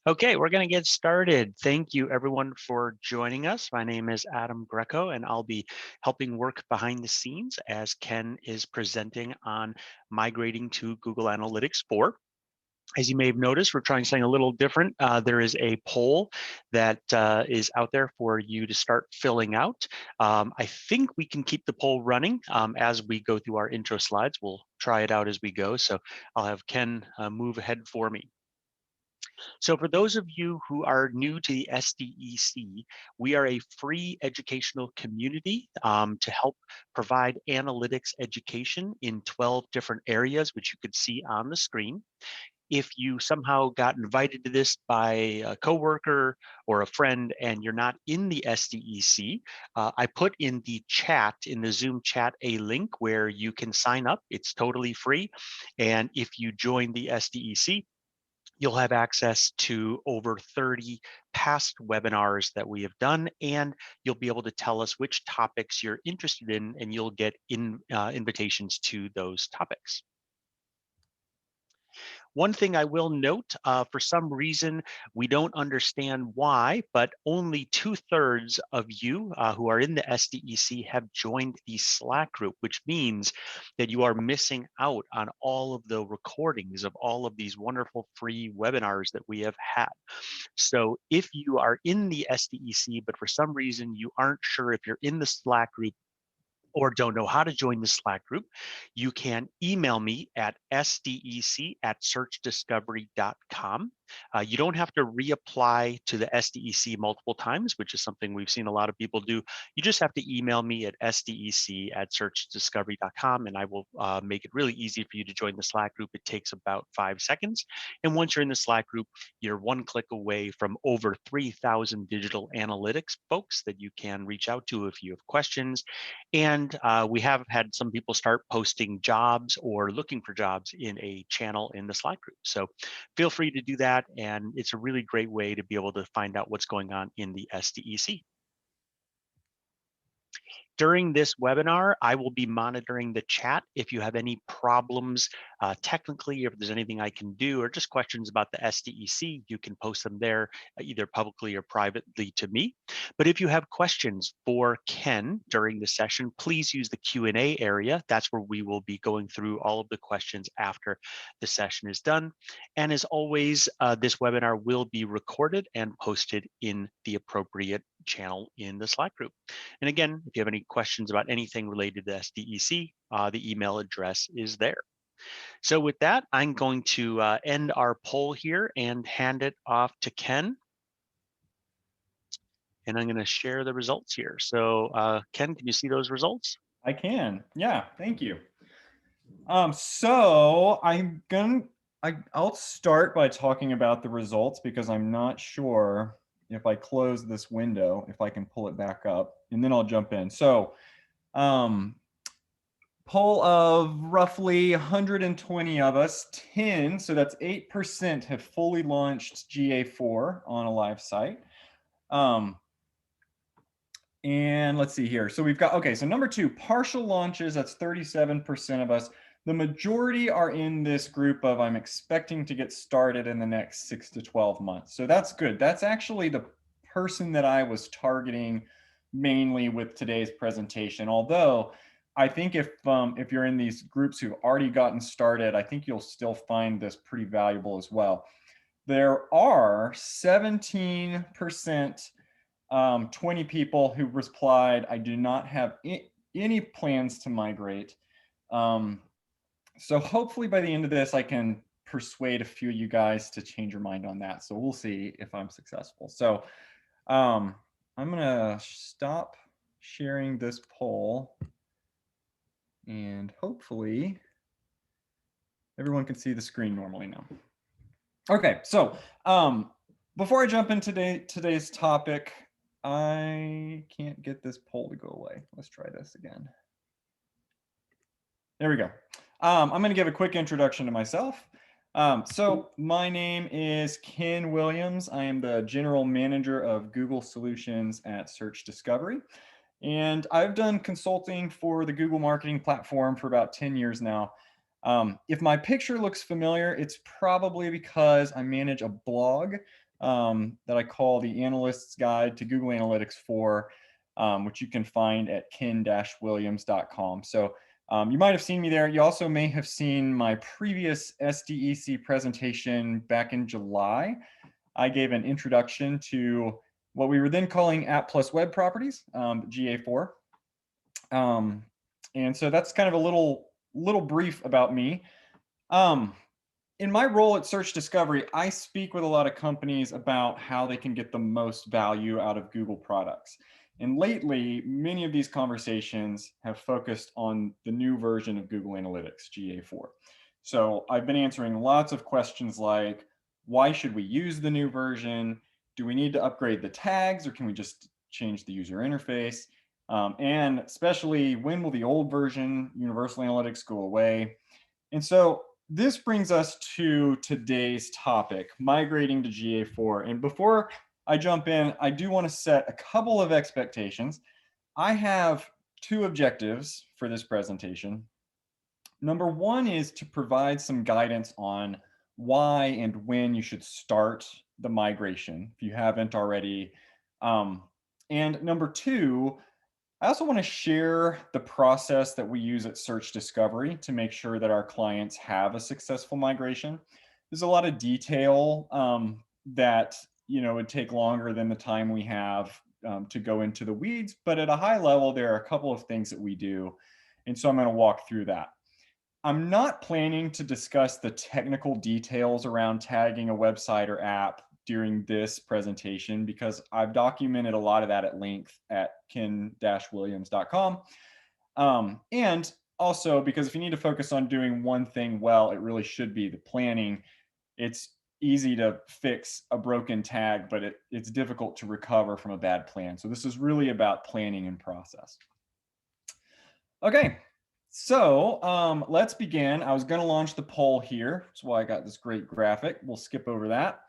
Okay, we're going to get started. Thank you, everyone, for joining us. My name is Adam Greco, and I'll be helping work behind the scenes as Ken is presenting on migrating to Google Analytics 4. As you may have noticed, we're trying something a little different. There is a poll that is out there for you to start filling out. I think we can keep the poll running as we go through our intro slides. We'll try it out as we go. So I'll have Ken move ahead for me. So for those of you who are new to the SDEC, we are a free educational community to help provide analytics education in 12 different areas, which you could see on the screen. If you somehow got invited to this by a coworker or a friend and you're not in the SDEC, I put in the chat, in the Zoom chat, a link where you can sign up. It's totally free. And if you join the SDEC, you'll have access to over 30 past webinars that we have done, and you'll be able to tell us which topics you're interested in, and you'll get invitations to those topics. One thing I will note, for some reason, we don't understand why, but only 2/3 of you who are in the SDEC have joined the Slack group, which means that you are missing out on all of the recordings of all of these wonderful free webinars that we have had. So if you are in the SDEC, but for some reason you aren't sure if you're in the Slack group, or don't know how to join the Slack group, you can email me at sdec@searchdiscovery.com. You don't have to reapply to the SDEC multiple times, which is something we've seen a lot of people do. You just have to email me at sdec@searchdiscovery.com, and I will make it really easy for you to join the Slack group. It takes about 5 seconds. And once you're in the Slack group, you're one click away from over 3,000 digital analytics folks that you can reach out to if you have questions. And we have had some people start posting jobs or looking for jobs in a channel in the Slack group. So feel free to do that. And it's a really great way to be able to find out what's going on in the SDEC. During this webinar, I will be monitoring the chat. If you have any problems technically, if there's anything I can do, or just questions about the SDEC, you can post them there either publicly or privately to me. But if you have questions for Ken during the session, please use the Q&A area. That's where we will be going through all of the questions after the session is done. And as always, this webinar will be recorded and posted in the appropriate channel in the Slack group. And again, if you have any questions about anything related to SDEC, the email address is there. So with that, I'm going to end our poll here and hand it off to Ken. And I'm going to share the results here. So Ken, can you see those results? I can. Yeah, thank you. So I'll start by talking about the results because I'm not sure if I close this window, if I can pull it back up, and then I'll jump in. So, poll of roughly 120 of us, 10, so that's 8% have fully launched GA4 on a live site. And let's see here. So we've got, okay, so number 2, partial launches, that's 37% of us. The majority are in this group of I'm expecting to get started in the next 6 to 12 months. So that's good. That's actually the person that I was targeting mainly with today's presentation. Although I think if you're in these groups who've already gotten started, I think you'll still find this pretty valuable as well. There are 17%, 20 people who replied, I do not have any plans to migrate. So hopefully by the end of this, I can persuade a few of you guys to change your mind on that. So we'll see if I'm successful. So I'm gonna stop sharing this poll and hopefully everyone can see the screen normally now. Okay, so before I jump into today's topic, I can't get this poll to go away. Let's try this again. There we go. I'm going to give a quick introduction to myself. So my name is Ken Williams. I am the General Manager of Google Solutions at Search Discovery. And I've done consulting for the Google Marketing Platform for about 10 years now. If my picture looks familiar, it's probably because I manage a blog that I call the Analyst's Guide to Google Analytics 4, which you can find at ken-williams.com. So you might have seen me there. You also may have seen my previous SDEC presentation back in July. I gave an introduction to what we were then calling App Plus Web Properties, GA4. Um, and so that's kind of a little brief about me. Um, in my role at Search Discovery, I speak with a lot of companies about how they can get the most value out of Google products. And lately, many of these conversations have focused on the new version of Google Analytics, GA4. So I've been answering lots of questions like, why should we use the new version? Do we need to upgrade the tags, or can we just change the user interface? And especially, when will the old version, Universal Analytics, go away? And so this brings us to today's topic, migrating to GA4. And before I jump in, I do want to set a couple of expectations. I have two objectives for this presentation. Number one is to provide some guidance on why and when you should start the migration if you haven't already. And number two, I also want to share the process that we use at Search Discovery to make sure that our clients have a successful migration. There's a lot of detail that would take longer than the time we have to go into the weeds, but at a high level, there are a couple of things that we do, and so I'm going to walk through that. I'm not planning to discuss the technical details around tagging a website or app during this presentation because I've documented a lot of that at length at ken-williams.com. And also because if you need to focus on doing one thing well, it really should be the planning. It's easy to fix a broken tag, but it's difficult to recover from a bad plan. So this is really about planning and process. Okay, so let's begin. I was going to launch the poll here. That's why I got this great graphic. We'll skip over that.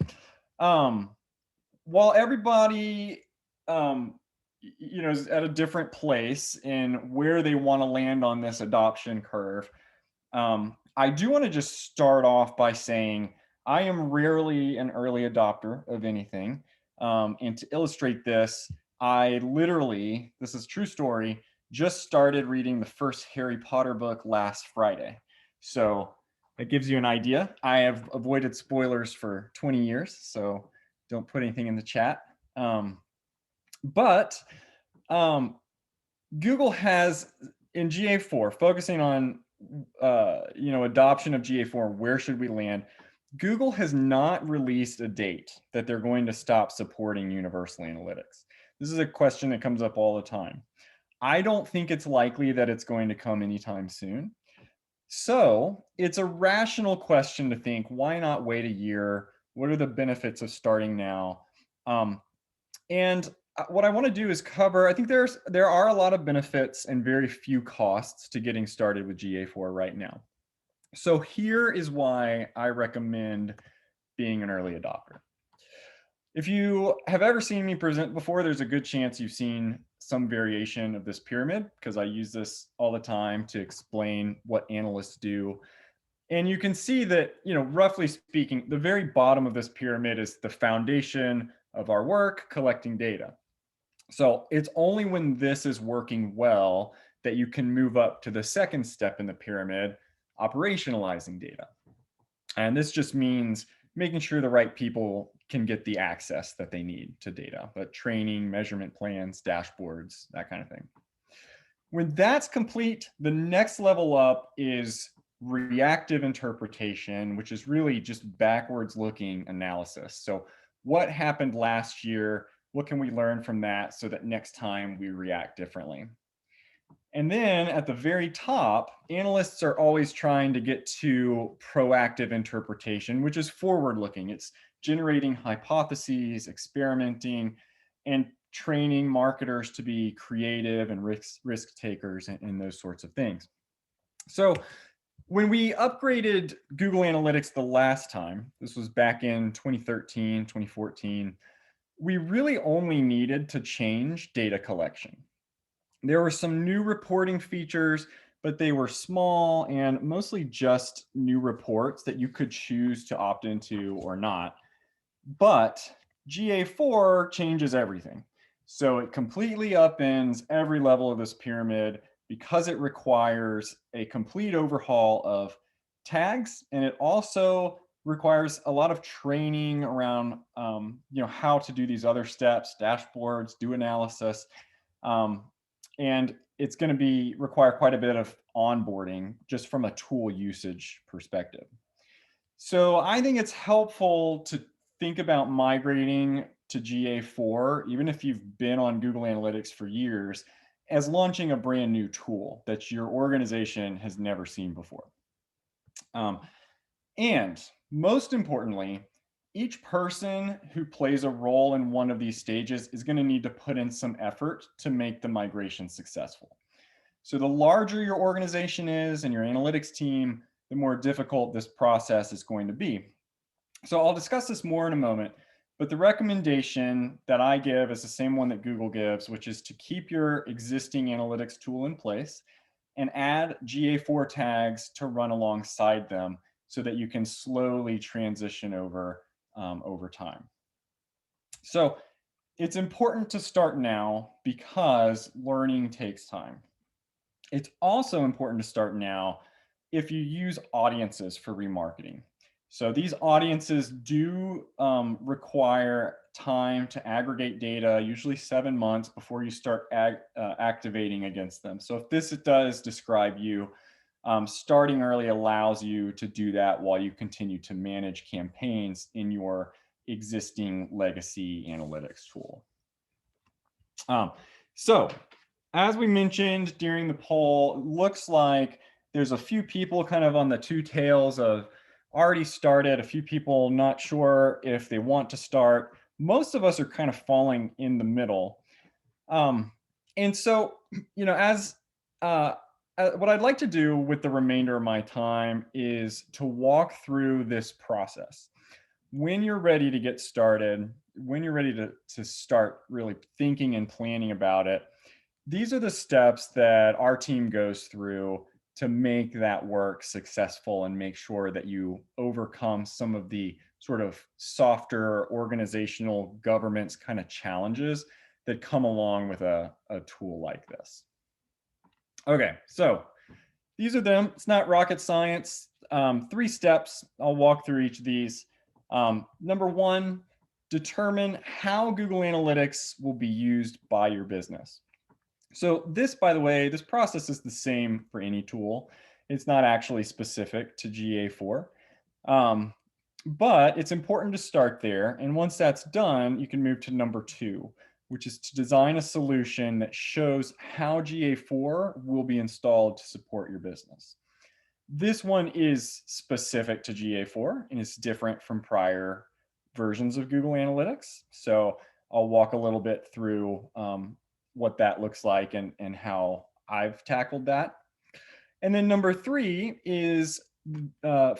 While everybody, is at a different place in where they want to land on this adoption curve, I do want to just start off by saying I am rarely an early adopter of anything. And to illustrate this, I literally, this is a true story, just started reading the first Harry Potter book last Friday. So that gives you an idea. I have avoided spoilers for 20 years, so don't put anything in the chat. But Google has in GA4, focusing on adoption of GA4, where should we land? Google has not released a date that they're going to stop supporting Universal Analytics. This is a question that comes up all the time. I don't think it's likely that it's going to come anytime soon. So it's a rational question to think, why not wait a year? What are the benefits of starting now? And what I want to do is cover, I think there are a lot of benefits and very few costs to getting started with GA4 right now. So here is why I recommend being an early adopter. If you have ever seen me present before, there's a good chance you've seen some variation of this pyramid because I use this all the time to explain what analysts do. And you can see that, roughly speaking, the very bottom of this pyramid is the foundation of our work, collecting data. So it's only when this is working well that you can move up to the second step in the pyramid, operationalizing data. And this just means making sure the right people can get the access that they need to data, but training, measurement plans, dashboards, that kind of thing. When that's complete, the next level up is reactive interpretation, which is really just backwards looking analysis. So what happened last year? What can we learn from that so that next time we react differently? And then at the very top, analysts are always trying to get to proactive interpretation, which is forward looking. It's generating hypotheses, experimenting, and training marketers to be creative and risk takers and those sorts of things. So when we upgraded Google Analytics the last time, this was back in 2013, 2014, we really only needed to change data collection. There were some new reporting features, but they were small and mostly just new reports that you could choose to opt into or not. But GA4 changes everything. So it completely upends every level of this pyramid because it requires a complete overhaul of tags, and it also requires a lot of training around how to do these other steps, dashboards, do analysis, um, and it's going to be require quite a bit of onboarding just from a tool usage perspective. So I think it's helpful to think about migrating to GA4, even if you've been on Google Analytics for years, as launching a brand new tool that your organization has never seen before. Um, and most importantly, each person who plays a role in one of these stages is going to need to put in some effort to make the migration successful. So the larger your organization is and your analytics team, the more difficult this process is going to be. So I'll discuss this more in a moment, but the recommendation that I give is the same one that Google gives, which is to keep your existing analytics tool in place and add GA4 tags to run alongside them so that you can slowly transition over time. So it's important to start now because learning takes time. It's also important to start now if you use audiences for remarketing. So these audiences do require time to aggregate data, usually 7 months before you start activating against them. So if this does describe you, starting early allows you to do that while you continue to manage campaigns in your existing legacy analytics tool. Um, so as we mentioned during the poll, looks like there's a few people kind of on the two tails of already started, a few people not sure if they want to start. Most of us are kind of falling in the middle. Um, and so, as what I'd like to do with the remainder of my time is to walk through this process. When you're ready to get started, when you're ready to start really thinking and planning about it, these are the steps that our team goes through to make that work successful and make sure that you overcome some of the sort of softer organizational governance kind of challenges that come along with a tool like this. Okay, so these are them. It's not rocket science. 3 steps. I'll walk through each of these. Number one, determine how Google Analytics will be used by your business. So this, by the way, this process is the same for any tool. It's not actually specific to GA4. Um, but it's important to start there. And once that's done, you can move to number 2, which is to design a solution that shows how GA4 will be installed to support your business. This one is specific to GA4 and it's different from prior versions of Google Analytics. So I'll walk a little bit through what that looks like and how I've tackled that. And then number 3 is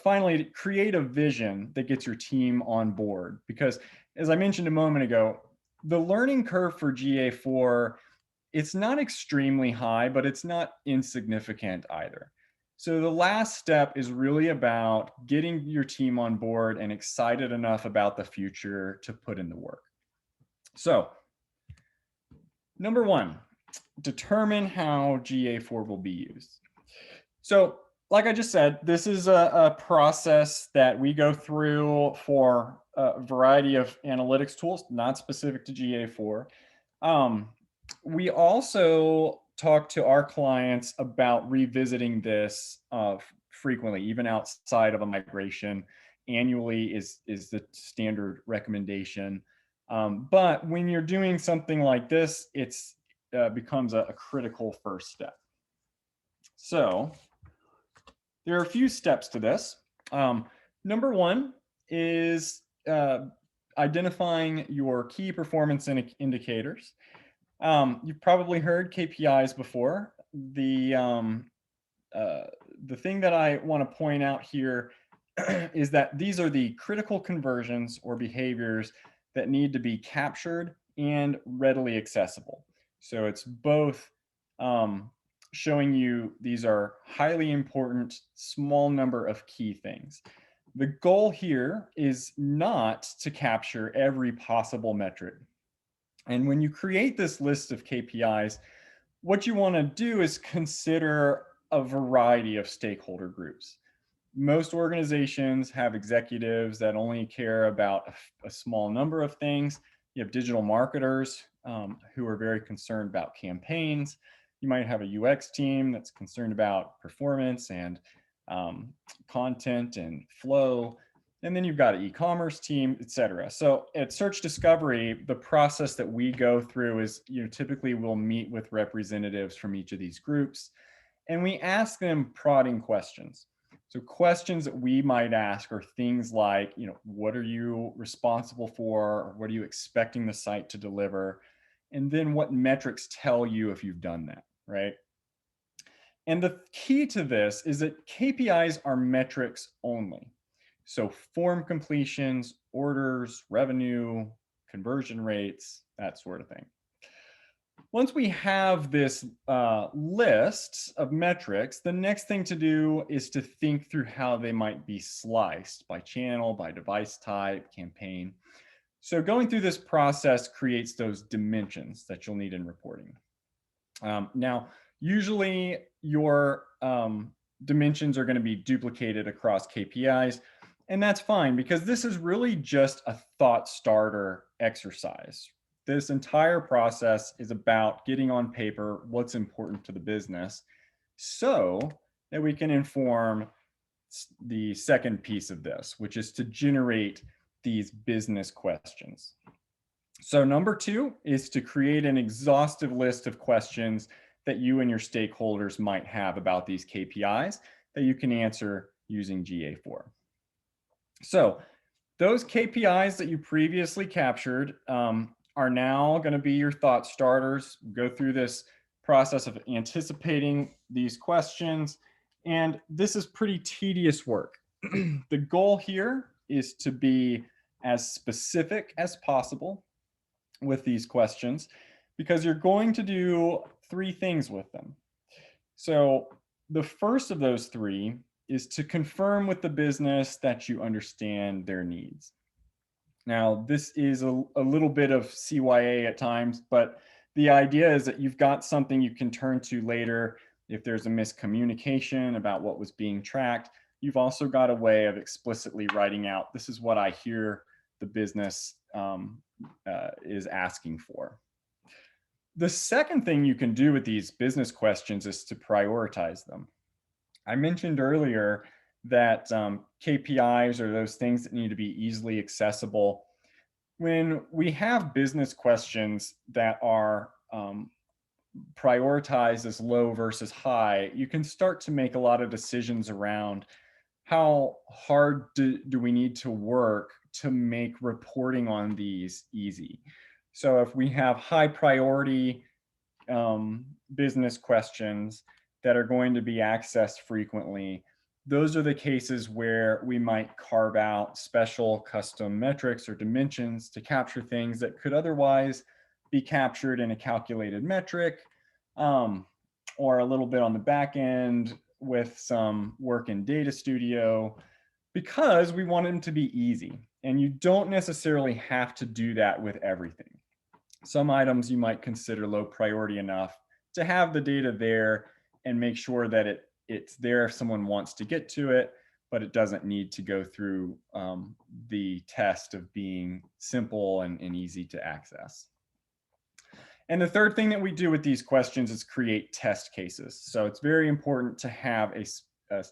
finally create a vision that gets your team on board. Because as I mentioned a moment ago, the learning curve for GA4, it's not extremely high, but it's not insignificant either. So the last step is really about getting your team on board and excited enough about the future to put in the work. So number 1, determine how GA4 will be used. So like I just said, this is a process that we go through for a variety of analytics tools, not specific to GA4. We also talk to our clients about revisiting this frequently, even outside of a migration. Annually is the standard recommendation. But when you're doing something like this, it's becomes a critical first step. So there are a few steps to this. Number 1 is identifying your key performance indicators. You've probably heard KPIs before. The thing that I want to point out here is that these are the critical conversions or behaviors that need to be captured and readily accessible. So it's both showing you these are highly important, small number of key things. The goal here is not to capture every possible metric. And when you create this list of KPIs, what you want to do is consider a variety of stakeholder groups. Most organizations have executives that only care about a small number of things. You have digital marketers who are very concerned about campaigns. You might have a UX team that's concerned about performance and um, content and flow. And then you've got an e-commerce team, et cetera. So at Search Discovery, the process that we go through is, typically we'll meet with representatives from each of these groups and we ask them prodding questions. So questions that we might ask are things like, what are you responsible for? What are you expecting the site to deliver? And then what metrics tell you if you've done that, right? And the key to this is that KPIs are metrics only. So form completions, orders, revenue, conversion rates, that sort of thing. Once we have this list of metrics, the next thing to do is to think through how they might be sliced by channel, by device type, campaign. So going through this process creates those dimensions that you'll need in reporting. Now, usually your dimensions are going to be duplicated across KPIs, and that's fine because this is really just a thought starter exercise. This entire process is about getting on paper what's important to the business so that we can inform the second piece of this, which is to generate these business questions. So number two is to create an exhaustive list of questions that you and your stakeholders might have about these KPIs that you can answer using GA4. So those KPIs that you previously captured are now going to be your thought starters. Go through this process of anticipating these questions. And this is pretty tedious work. The goal here is to be as specific as possible with these questions because you're going to do three things with them. So the first of those three is to confirm with the business that you understand their needs. Now, this is a little bit of CYA at times, but the idea is that you've got something you can turn to later if there's a miscommunication about what was being tracked. You've also got a way of explicitly writing out, this is what I hear the business is asking for. The second thing you can do with these business questions is to prioritize them. I mentioned earlier that KPIs are those things that need to be easily accessible. When we have business questions that are prioritized as low versus high, you can start to make a lot of decisions around how hard do we need to work to make reporting on these easy. So if we have high priority business questions that are going to be accessed frequently, those are the cases where we might carve out special custom metrics or dimensions to capture things that could otherwise be captured in a calculated metric, or a little bit on the back end with some work in Data Studio, because we want them to be easy. And you don't necessarily have to do that with everything. Some items you might consider low priority enough to have the data there and make sure that it's there if someone wants to get to it, but it doesn't need to go through the test of being simple and easy to access. And the third thing that we do with these questions is create test cases. So it's very important to have a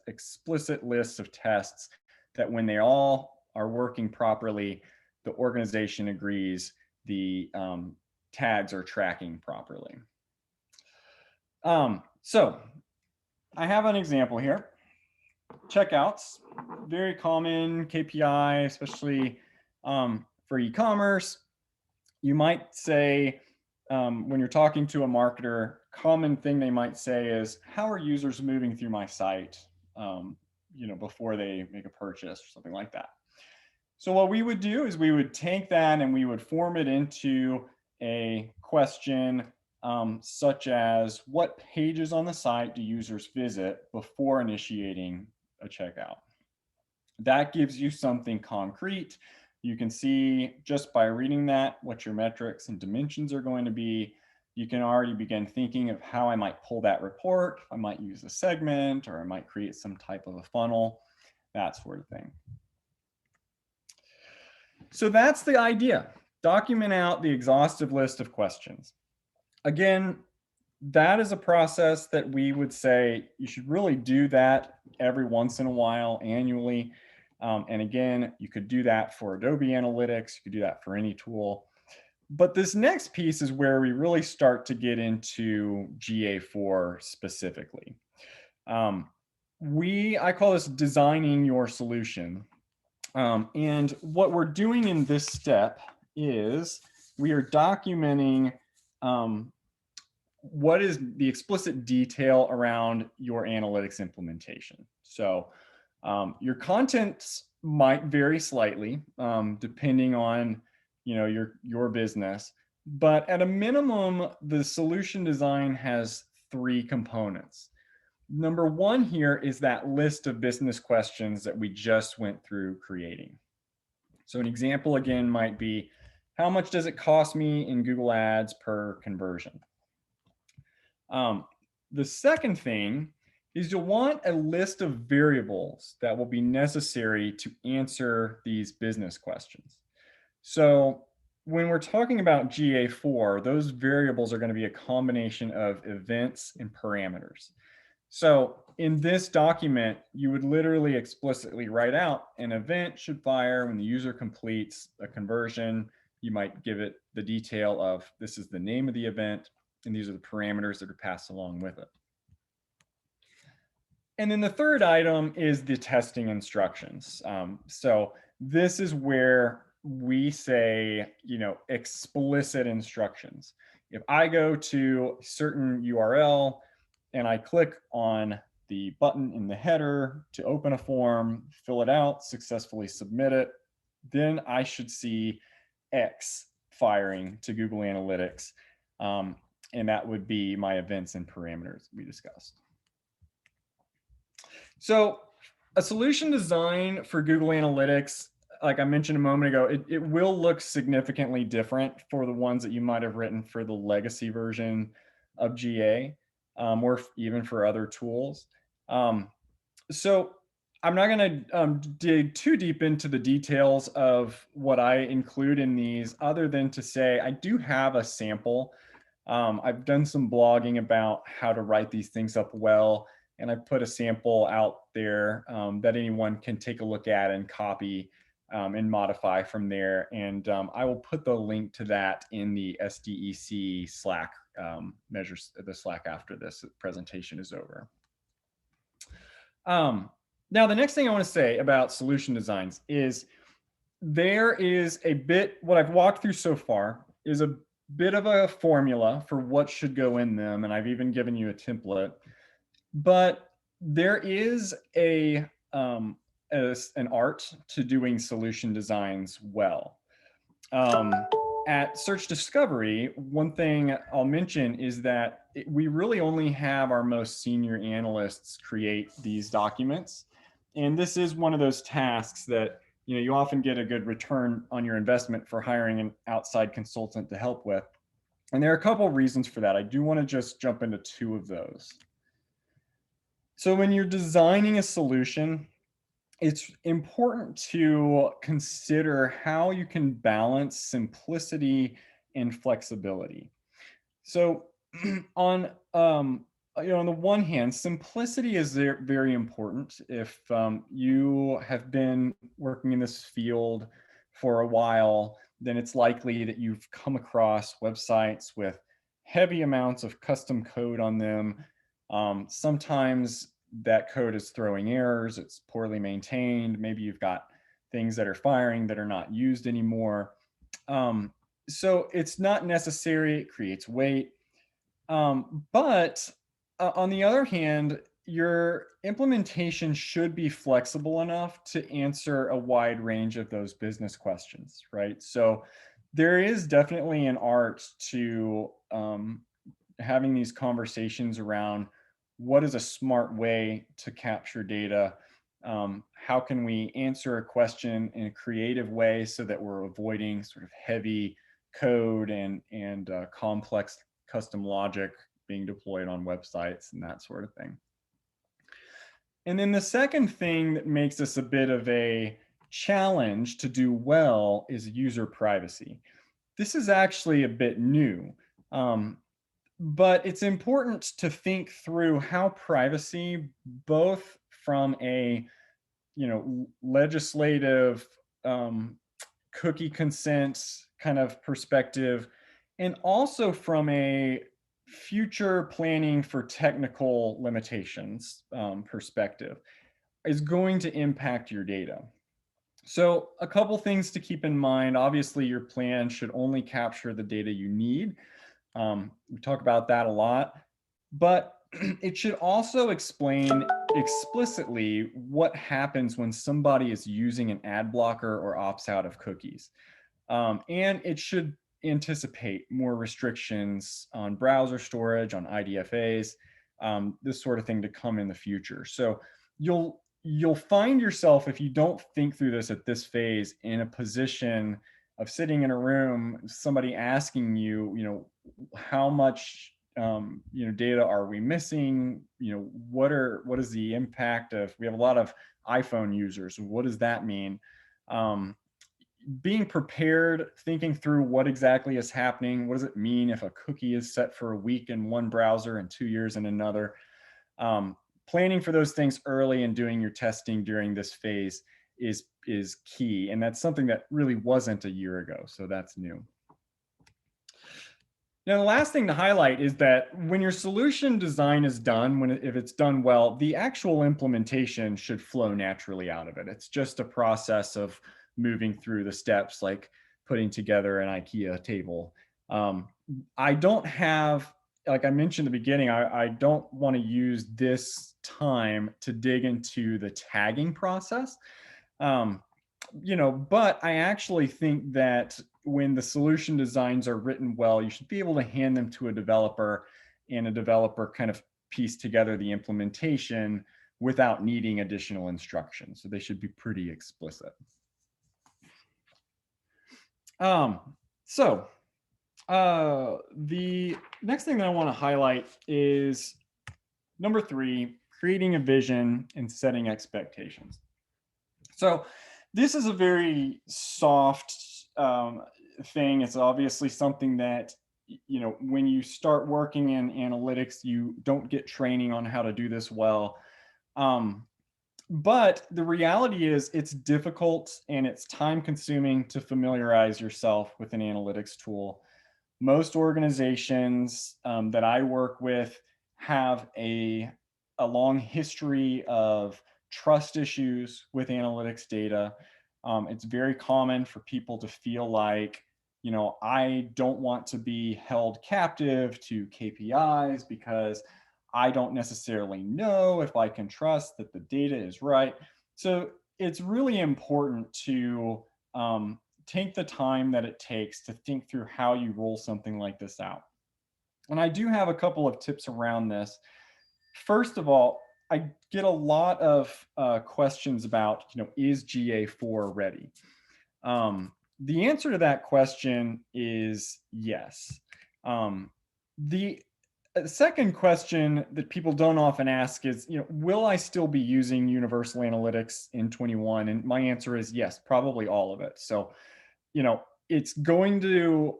explicit list of tests that when they all are working properly, the organization agrees the tags are tracking properly. So I have an example here. Checkouts, very common KPI, especially for e-commerce. You might say, when you're talking to a marketer, common thing they might say is, how are users moving through my site before they make a purchase or something like that. So what we would do is we would take that and we would form it into a question such as, what pages on the site do users visit before initiating a checkout? That gives you something concrete. You can see just by reading that what your metrics and dimensions are going to be. You can already begin thinking of how I might pull that report. I might use a segment, or I might create some type of a funnel, that sort of thing. So that's the idea. Document out the exhaustive list of questions. Again, that is a process that we would say you should really do that every once in a while, annually. And again, you could do that for Adobe Analytics, you could do that for any tool. But this next piece is where we really start to get into GA4 specifically. Um, I call this designing your solution. And what we're doing in this step is we are documenting what is the explicit detail around your analytics implementation. So your contents might vary slightly depending on your business, but at a minimum, the solution design has three components. Number one here is that list of business questions that we just went through creating. So an example again might be, how much does it cost me in Google Ads per conversion? Um, the second thing is you'll want a list of variables that will be necessary to answer these business questions. So when we're talking about GA4, those variables are going to be a combination of events and parameters. So in this document, you would literally explicitly write out an event should fire when the user completes a conversion. You might give it the detail of this is the name of the event, and these are the parameters that are passed along with it. And then the third item is the testing instructions. So this is where we say, explicit instructions. If I go to a certain URL and I click on the button in the header to open a form, fill it out, successfully submit it, then I should see X firing to Google Analytics. And that would be my events and parameters we discussed. So a solution design for Google Analytics, like I mentioned a moment ago, it will look significantly different for the ones that you might have written for the legacy version of GA, or even for other tools. So I'm not going to dig too deep into the details of what I include in these, other than to say I do have a sample. I've done some blogging about how to write these things up well, and I put a sample out there that anyone can take a look at and copy and modify from there. And I will put the link to that in the SDEC Slack measures, the Slack after this presentation is over. Now, the next thing I want to say about solution designs is there is what I've walked through so far is a bit of a formula for what should go in them. And I've even given you a template, but there is an art to doing solution designs well. At Search Discovery, one thing I'll mention is that we really only have our most senior analysts create these documents. And this is one of those tasks that you often get a good return on your investment for hiring an outside consultant to help with. And there are a couple of reasons for that. I do want to just jump into two of those. So when you're designing a solution, it's important to consider how you can balance simplicity and flexibility. So on on the one hand, simplicity is very important. If you have been working in this field for a while, then it's likely that you've come across websites with heavy amounts of custom code on them. Sometimes that code is throwing errors, it's poorly maintained. Maybe you've got things that are firing that are not used anymore. So it's not necessary, it creates weight. But on the other hand, your implementation should be flexible enough to answer a wide range of those business questions, right? So there is definitely an art to having these conversations around what is a smart way to capture data, How can we answer a question in a creative way so that we're avoiding sort of heavy code and complex custom logic being deployed on websites and that sort of thing. And then the second thing that makes this a bit of a challenge to do well is user privacy. This is actually a bit new, um, but it's important to think through how privacy, both from a legislative cookie consent kind of perspective, and also from a future planning for technical limitations perspective, is going to impact your data. So, a couple things to keep in mind. Obviously, your plan should only capture the data you need. We talk about that a lot, but it should also explain explicitly what happens when somebody is using an ad blocker or opts out of cookies. And it should anticipate more restrictions on browser storage, on IDFAs, this sort of thing to come in the future. So you'll find yourself, if you don't think through this at this phase, in a position of sitting in a room, somebody asking you, how much data are we missing? What is the impact of? We have a lot of iPhone users. What does that mean? Um, Being prepared, thinking through what exactly is happening. What does it mean if a cookie is set for a week in one browser and 2 years in another? Um, Planning for those things early and doing your testing during this phase is key, and that's something that really wasn't a year ago. So that's new. Now, the last thing to highlight is that when your solution design is done, if it's done well, the actual implementation should flow naturally out of it. It's just a process of moving through the steps, like putting together an IKEA table. Um, I don't have, like I mentioned at the beginning, I don't want to use this time to dig into the tagging process. Um, but I actually think that when the solution designs are written well, you should be able to hand them to a developer, and a developer kind of piece together the implementation without needing additional instructions. So they should be pretty explicit. Um, so the next thing that I want to highlight is number 3, creating a vision and setting expectations. So this is a very soft thing. It's obviously something that, when you start working in analytics, you don't get training on how to do this well. Um, but the reality is it's difficult and it's time consuming to familiarize yourself with an analytics tool. Most organizations that I work with have a long history of trust issues with analytics data. It's very common for people to feel like, I don't want to be held captive to KPIs because I don't necessarily know if I can trust that the data is right. So it's really important to take the time that it takes to think through how you roll something like this out. And I do have a couple of tips around this. First of all, I get a lot of questions about, is GA4 ready? The answer to that question is yes. The second question that people don't often ask is, will I still be using Universal Analytics in 21? And my answer is yes, probably all of it. So, it's going to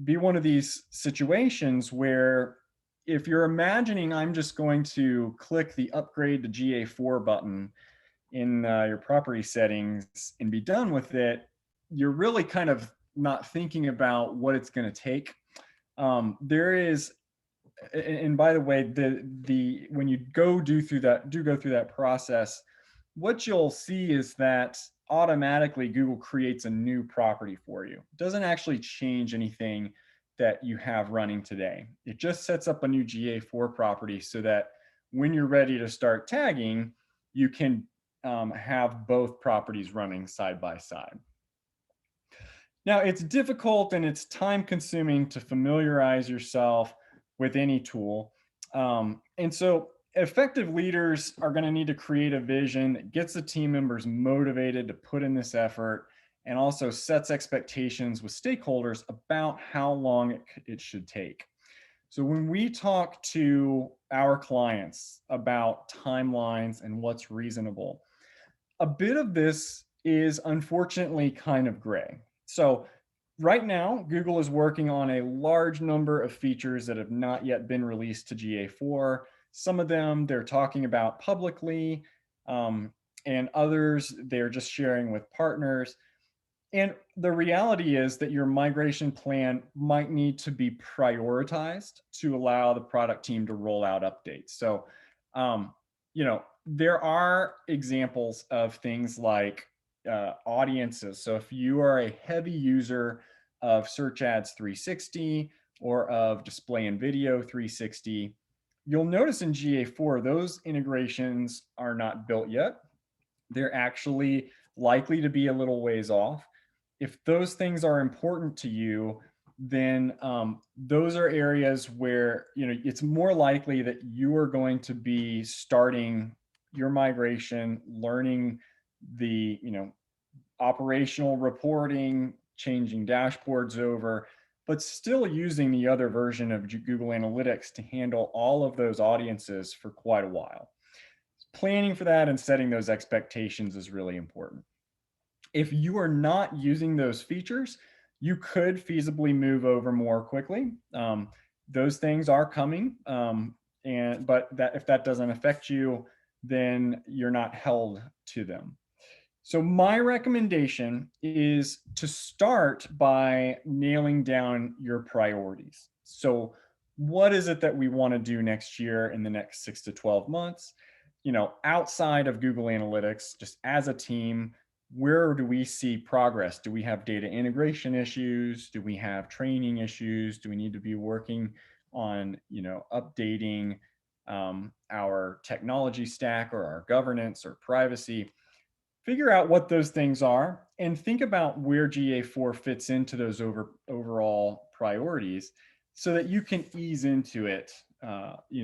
be one of these situations where, if you're imagining I'm just going to click the upgrade to GA4 button in your property settings and be done with it, you're really kind of not thinking about what it's going to take. There is, and by the way, the when you go through that process, what you'll see is that automatically Google creates a new property for you. It doesn't actually change anything that you have running today. It just sets up a new GA4 property so that when you're ready to start tagging, you can have both properties running side by side. Now, it's difficult and it's time consuming to familiarize yourself with any tool. And so effective leaders are going to need to create a vision that gets the team members motivated to put in this effort and also sets expectations with stakeholders about how long it should take. So when we talk to our clients about timelines and what's reasonable, a bit of this is unfortunately kind of gray. So right now, Google is working on a large number of features that have not yet been released to GA4. Some of them they're talking about publicly, um, and others they're just sharing with partners. And the reality is that your migration plan might need to be prioritized to allow the product team to roll out updates. So, um, there are examples of things like audiences. So, if you are a heavy user of Search Ads 360 or of Display and Video 360, you'll notice in GA4 those integrations are not built yet. They're actually likely to be a little ways off. If those things are important to you, then those are areas where it's more likely that you are going to be starting your migration, learning the operational reporting, changing dashboards over, but still using the other version of Google Analytics to handle all of those audiences for quite a while. Planning for that and setting those expectations is really important. If you are not using those features, you could feasibly move over more quickly. Those things are coming, but that if that doesn't affect you, then you're not held to them. So my recommendation is to start by nailing down your priorities. So what is it that we want to do next year in the next 6 to 12 months? Outside of Google Analytics, just as a team, where do we see progress? Do we have data integration issues? Do we have training issues? Do we need to be working on, updating our technology stack or our governance or privacy? Figure out what those things are and think about where GA4 fits into those overall priorities so that you can ease into it,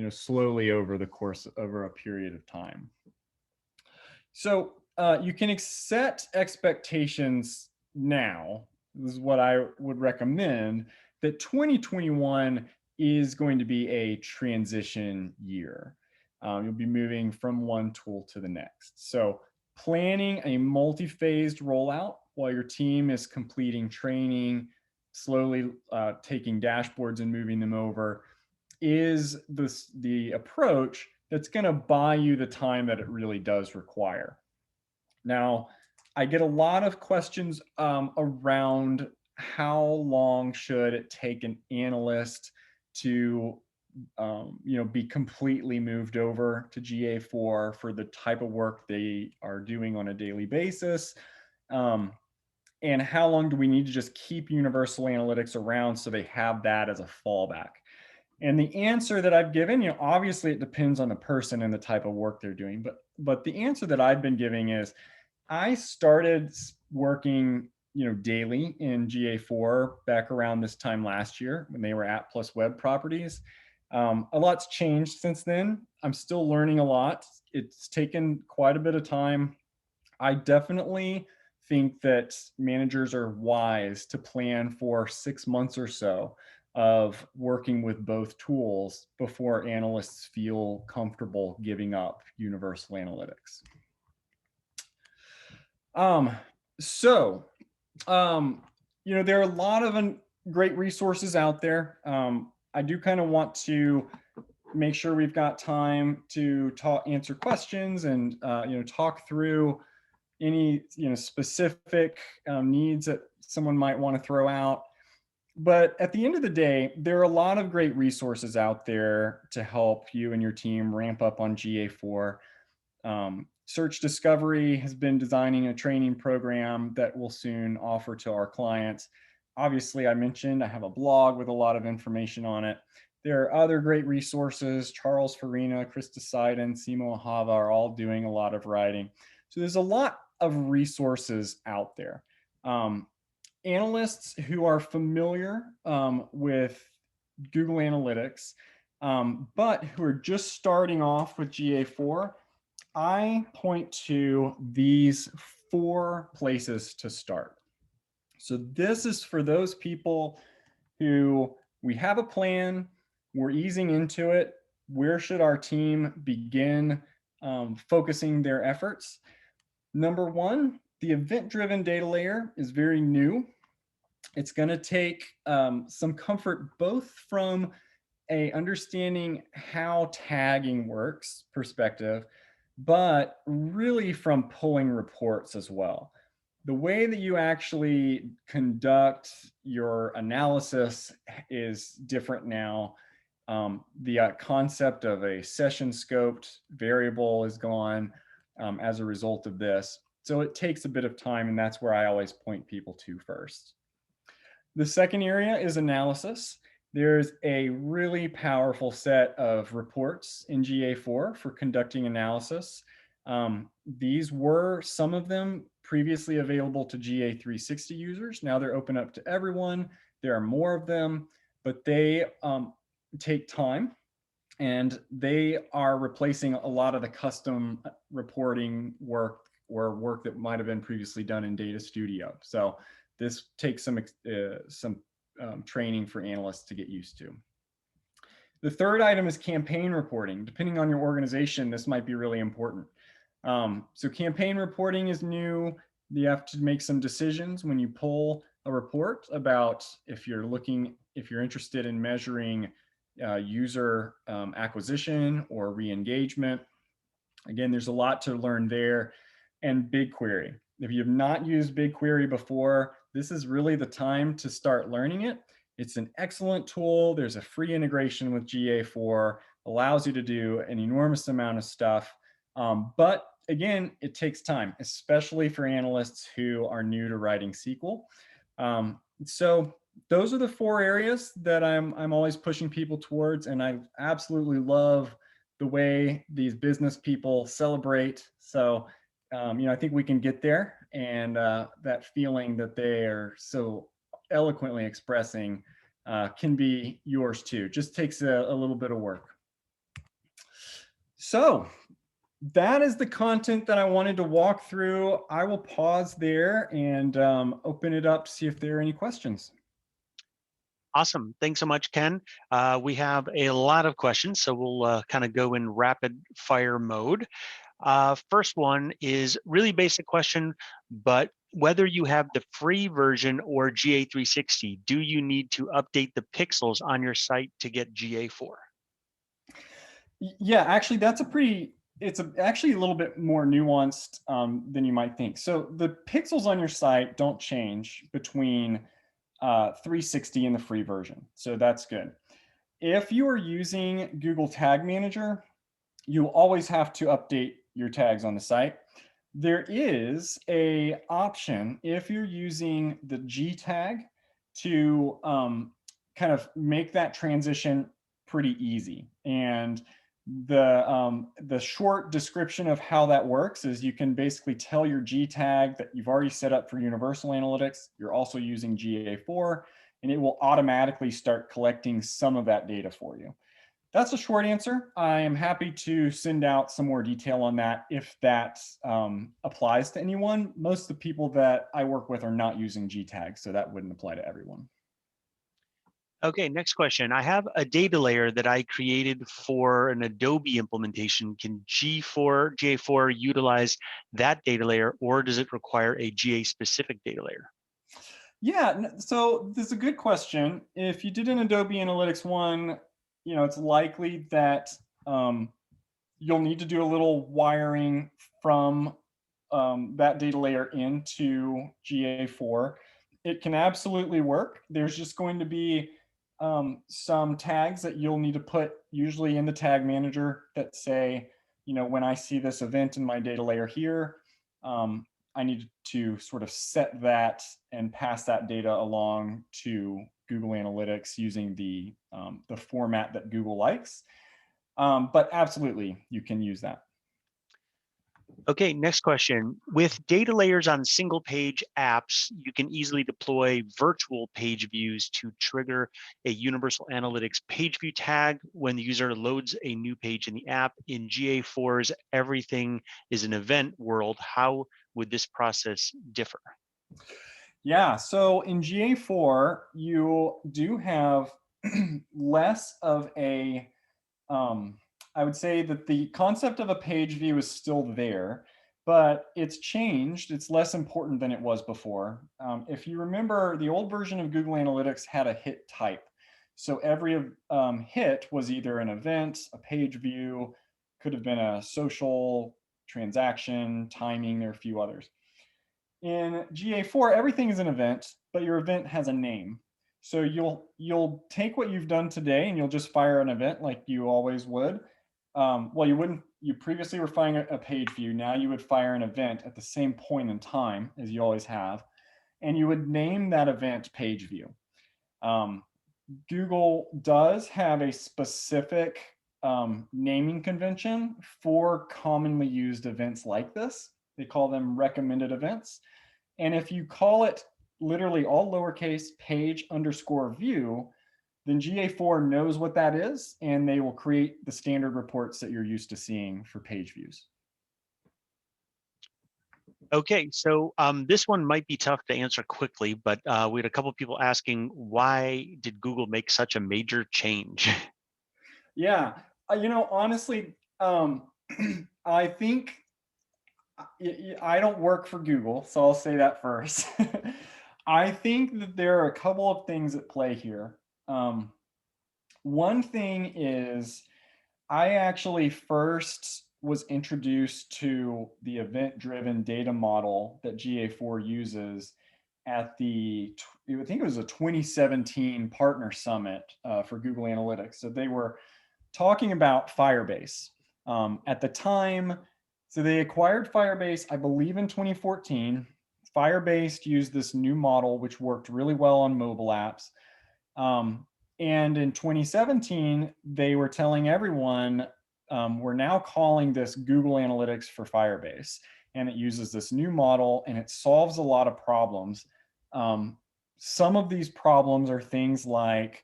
slowly over the course over a period of time. So you can set expectations now. This is what I would recommend, that 2021 is going to be a transition year. You'll be moving from one tool to the next. So planning a multi-phased rollout while your team is completing training, slowly taking dashboards and moving them over is the approach that's going to buy you the time that it really does require. Now, I get a lot of questions around how long should it take an analyst to be completely moved over to GA4 for the type of work they are doing on a daily basis. And how long do we need to just keep universal analytics around so they have that as a fallback? And the answer that I've given, obviously it depends on the person and the type of work they're doing. But the answer that I've been giving is I started working, daily in GA4 back around this time last year when they were at Plus Web Properties. A lot's changed since then. I'm still learning a lot. It's taken quite a bit of time. I definitely think that managers are wise to plan for 6 months or so of working with both tools before analysts feel comfortable giving up universal analytics. Um, so, there are a lot of great resources out there. I do kind of want to make sure we've got time to answer questions and talk through any specific needs that someone might want to throw out. But at the end of the day, there are a lot of great resources out there to help you and your team ramp up on GA4. Search Discovery has been designing a training program that we'll soon offer to our clients. Obviously, I mentioned I have a blog with a lot of information on it. There are other great resources. Charles Farina, Krista Seiden, Simo Ahava are all doing a lot of writing. So there's a lot of resources out there. Analysts who are familiar with Google Analytics but who are just starting off with GA4, I point to these 4 places to start. So this is for those people who we have a plan, we're easing into it. Where should our team begin focusing their efforts? Number one, the event-driven data layer is very new. It's going to take some comfort both from a understanding how tagging works perspective, but really from pulling reports as well. The way that you actually conduct your analysis is different now. The concept of a session scoped variable is gone as a result of this. So it takes a bit of time, and that's where I always point people to first. The second area is analysis. There's a really powerful set of reports in GA4 for conducting analysis. These were some of them previously available to GA360 users. Now they're open up to everyone. There are more of them, but they take time, and they are replacing a lot of the custom reporting work or work that might have been previously done in Data Studio. So this takes some training for analysts to get used to. The third item is campaign reporting. Depending on your organization, this might be really important. So campaign reporting is new. You have to make some decisions when you pull a report about if you're interested in measuring user acquisition or re-engagement. Again, there's a lot to learn there. And BigQuery. If you have not used BigQuery before, this is really the time to start learning it. It's an excellent tool. There's a free integration with GA4, allows you to do an enormous amount of stuff. But again, it takes time, especially for analysts who are new to writing SQL. So those are the 4 areas that I'm always pushing people towards, and I absolutely love the way these business people celebrate. So I think we can get there, and that feeling that they are so eloquently expressing can be yours too. Just takes a little bit of work. So that is the content that I wanted to walk through. I will pause there and open it up to see if there are any questions. Awesome. Thanks so much, Ken. We have a lot of questions, so we'll kind of go in rapid fire mode. First one is really basic question, but whether you have the free version or GA360, do you need to update the pixels on your site to get GA4? Yeah, actually, actually a little bit more nuanced than you might think. So the pixels on your site don't change between 360 and the free version. So that's good. If you are using Google Tag Manager, you always have to update your tags on the site. There is a option if you're using the G tag to kind of make that transition pretty easy. And the short description of how that works is you can basically tell your G tag that you've already set up for Universal Analytics. You're also using GA4, and it will automatically start collecting some of that data for you. That's a short answer. I am happy to send out some more detail on that if that applies to anyone. Most of the people that I work with are not using G tags, so that wouldn't apply to everyone. Okay, next question. I have a data layer that I created for an Adobe implementation. Can GA4 utilize that data layer, or does it require a GA specific data layer? Yeah, so this is a good question. If you did an Adobe Analytics 1, it's likely that you'll need to do a little wiring from that data layer into GA4. It can absolutely work. There's just going to be some tags that you'll need to put usually in the tag manager that say, when I see this event in my data layer here, I need to sort of set that and pass that data along to Google Analytics using the format that Google likes. But absolutely, you can use that. Okay, next question. With data layers on single page apps, you can easily deploy virtual page views to trigger a universal analytics page view tag when the user loads a new page in the app. In GA4's everything is an event world, how would this process differ? Yeah, so in GA4, you do have less of a, um, I would say that the concept of a page view is still there, but it's changed. It's less important than it was before. If you remember, the old version of Google Analytics had a hit type. So every hit was either an event, a page view, could have been a social transaction, timing, there are a few others. In GA4, everything is an event, but your event has a name. So you'll take what you've done today and you'll just fire an event like you always would. Well, you wouldn't. You previously were firing a page view. Now you would fire an event at the same point in time as you always have, and you would name that event page view. Um, Google does have a specific naming convention for commonly used events like this. They call them recommended events. And if you call it literally all lowercase page underscore view, then GA4 knows what that is, and they will create the standard reports that you're used to seeing for page views. Okay, so this one might be tough to answer quickly, but we had a couple people asking, why did Google make such a major change? Yeah, honestly, I think I don't work for Google, so I'll say that first. I think that there are a couple of things at play here. Um, One thing is I actually first was introduced to the event-driven data model that GA4 uses at I think it was a 2017 partner summit for Google Analytics. So they were talking about Firebase. At the time, so they acquired Firebase, I believe, in 2014. Firebase used this new model, which worked really well on mobile apps. Um, and in 2017, they were telling everyone, we're now calling this Google Analytics for Firebase. And it uses this new model and it solves a lot of problems. Um, some of these problems are things like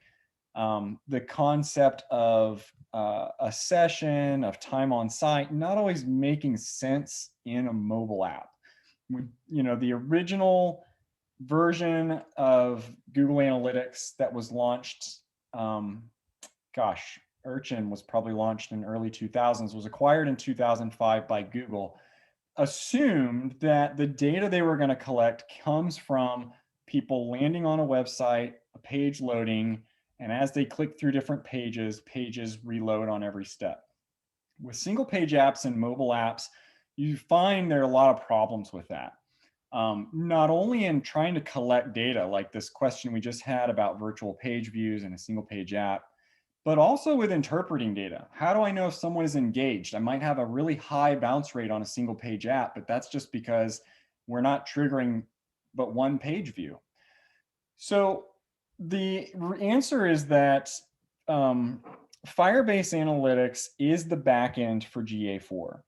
the concept of a session, of time on site, not always making sense in a mobile app. The original version of Google Analytics that was launched, um, gosh, Urchin was probably launched in early 2000s, was acquired in 2005 by Google, assumed that the data they were going to collect comes from people landing on a website, a page loading, and as they click through different pages, pages reload on every step. With single page apps and mobile apps, you find there are a lot of problems with that. Not only in trying to collect data, like this question we just had about virtual page views in a single page app, but also with interpreting data. How do I know if someone is engaged? I might have a really high bounce rate on a single page app, but that's just because we're not triggering but one page view. So the answer is that um, Firebase Analytics is the backend for GA4.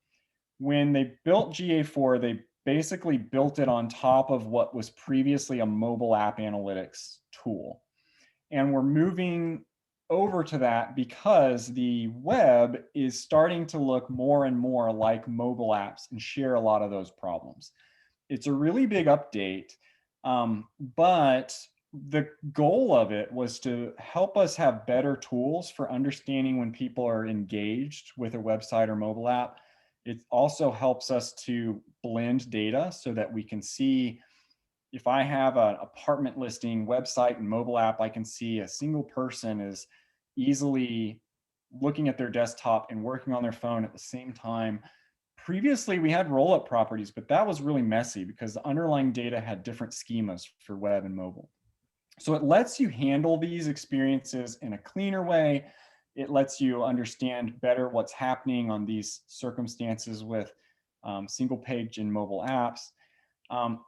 When they built GA4, they basically built it on top of what was previously a mobile app analytics tool. And we're moving over to that because the web is starting to look more and more like mobile apps and share a lot of those problems. It's a really big update, but the goal of it was to help us have better tools for understanding when people are engaged with a website or mobile app. It also helps us to blend data so that we can see if I have an apartment listing website and mobile app, I can see a single person is easily looking at their desktop and working on their phone at the same time. Previously, we had roll-up properties, but that was really messy because the underlying data had different schemas for web and mobile. So it lets you handle these experiences in a cleaner way. It lets you understand better what's happening on these circumstances with single page and mobile apps.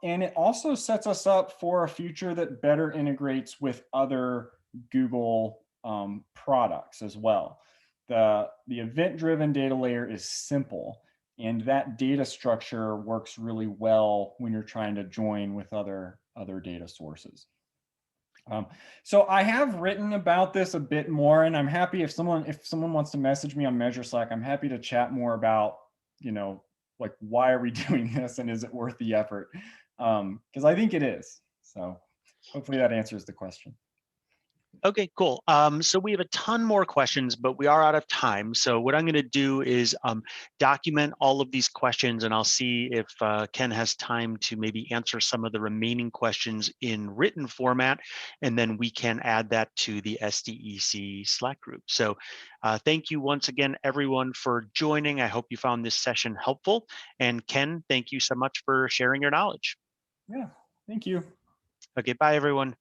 And it also sets us up for a future that better integrates with other Google products as well. The event-driven data layer is simple. And that data structure works really well when you're trying to join with other data sources. Um, so I have written about this a bit more, and I'm happy if someone wants to message me on Measure Slack, I'm happy to chat more about, you know, like why are we doing this and is it worth the effort? Because I think it is. So hopefully that answers the question. Okay, cool. So we have a ton more questions, but we are out of time. So what I'm going to do is document all of these questions, and I'll see if Ken has time to maybe answer some of the remaining questions in written format, and then we can add that to the SDEC Slack group. So thank you once again, everyone, for joining. I hope you found this session helpful. And Ken, thank you so much for sharing your knowledge. Yeah, thank you. Okay, bye, everyone.